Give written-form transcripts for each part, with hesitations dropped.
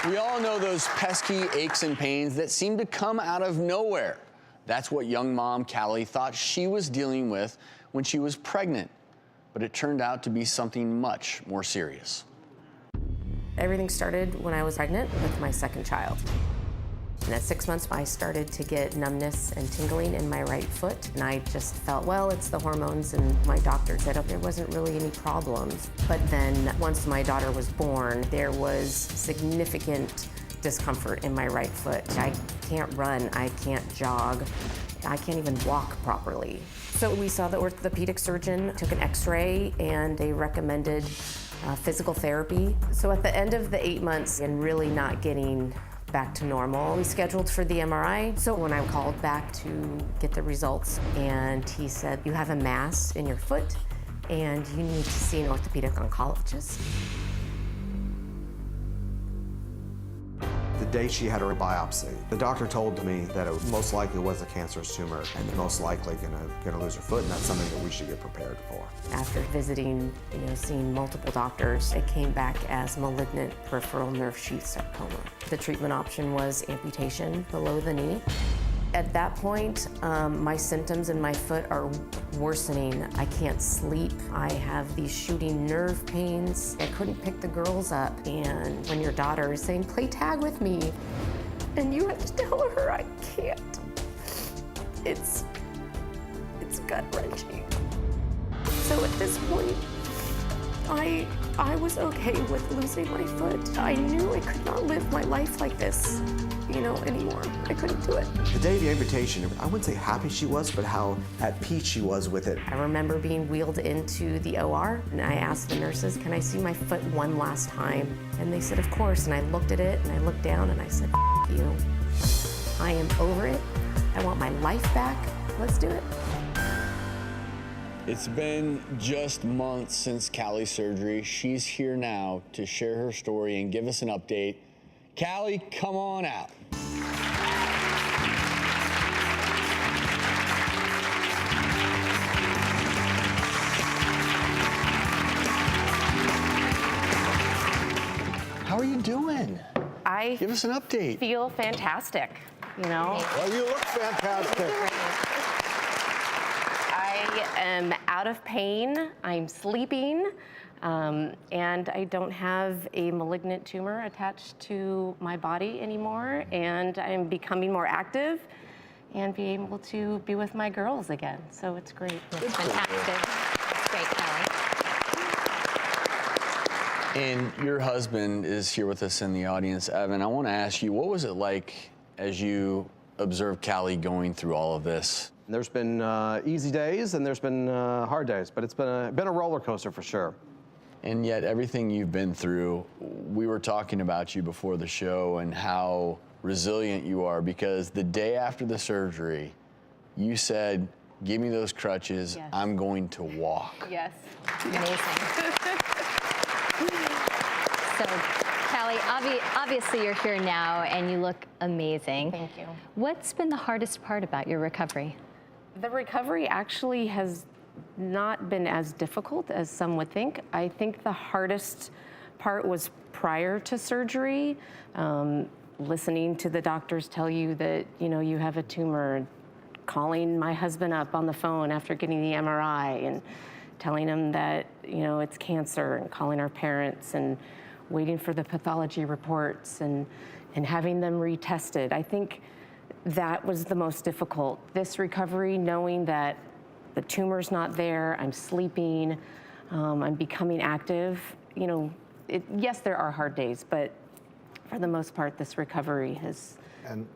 We all know those pesky aches and pains that seem to come out of nowhere. That's what young mom Kallie thought she was dealing with when she was pregnant. But it turned out to be something much more serious. Everything started when I was pregnant with my second child. And at 6 months, I started to get numbness and tingling in my right foot. And I just felt, well, it's the hormones. And my doctor said, oh, there wasn't really any problems. But then once my daughter was born, there was significant discomfort in my right foot. I can't run, I can't jog, I can't even walk properly. So we saw the orthopedic surgeon, took an x-ray, and they recommended physical therapy. So at the end of the 8 months and really not getting back to normal, we scheduled for the MRI. So when I called back to get the results, and he said, you have a mass in your foot and you need to see an orthopedic oncologist. The day she had her biopsy, the doctor told me that it most likely was a cancerous tumor and most likely gonna lose her foot, and that's something that we should get prepared for. After visiting, seeing multiple doctors, it came back as malignant peripheral nerve sheath sarcoma. The treatment option was amputation below the knee. At that point, my symptoms in my foot are worsening. I can't sleep. I have these shooting nerve pains. I couldn't pick the girls up. And when your daughter is saying, play tag with me, and you have to tell her I can't, it's gut-wrenching. So at this point, I was okay with losing my foot. I knew I could not live my life like this, anymore. I couldn't do it. The day of the amputation, I wouldn't say happy she was, but how at peace she was with it. I remember being wheeled into the OR, and I asked the nurses, can I see my foot one last time? And they said, of course. And I looked at it, and I looked down, and I said, F you. I am over it. I want my life back. Let's do it. It's been just months since Kallie's surgery. She's here now to share her story and give us an update. Kallie, come on out. How are you doing? Give us an update. Feel fantastic, Well, you look fantastic. I am out of pain, I'm sleeping, and I don't have a malignant tumor attached to my body anymore, and I'm becoming more active and be able to be with my girls again. So it's great. It's fantastic. It's great, Kallie. And your husband is here with us in the audience. Evan, I want to ask you, what was it like as you observed Kallie going through all of this? There's been easy days and there's been hard days, but it's been a roller coaster for sure. And yet everything you've been through, we were talking about you before the show and how resilient you are, because the day after the surgery, you said, give me those crutches, yes. I'm going to walk. Yes, amazing. So, Kallie, obviously you're here now and you look amazing. Thank you. What's been the hardest part about your recovery? The recovery actually has not been as difficult as some would think. I think the hardest part was prior to surgery, listening to the doctors tell you that, you have a tumor, calling my husband up on the phone after getting the MRI and telling him that, it's cancer, and calling our parents and waiting for the pathology reports and having them retested. I think that was the most difficult. This recovery, knowing that the tumor's not there, I'm sleeping, I'm becoming active. Yes, there are hard days, but for the most part, this recovery has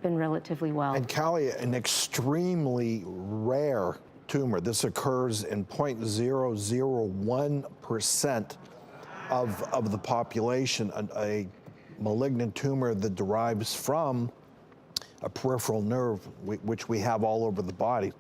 been relatively well. And Kallie, an extremely rare tumor. This occurs in 0.001% of the population, a malignant tumor that derives from a peripheral nerve, which we have all over the body.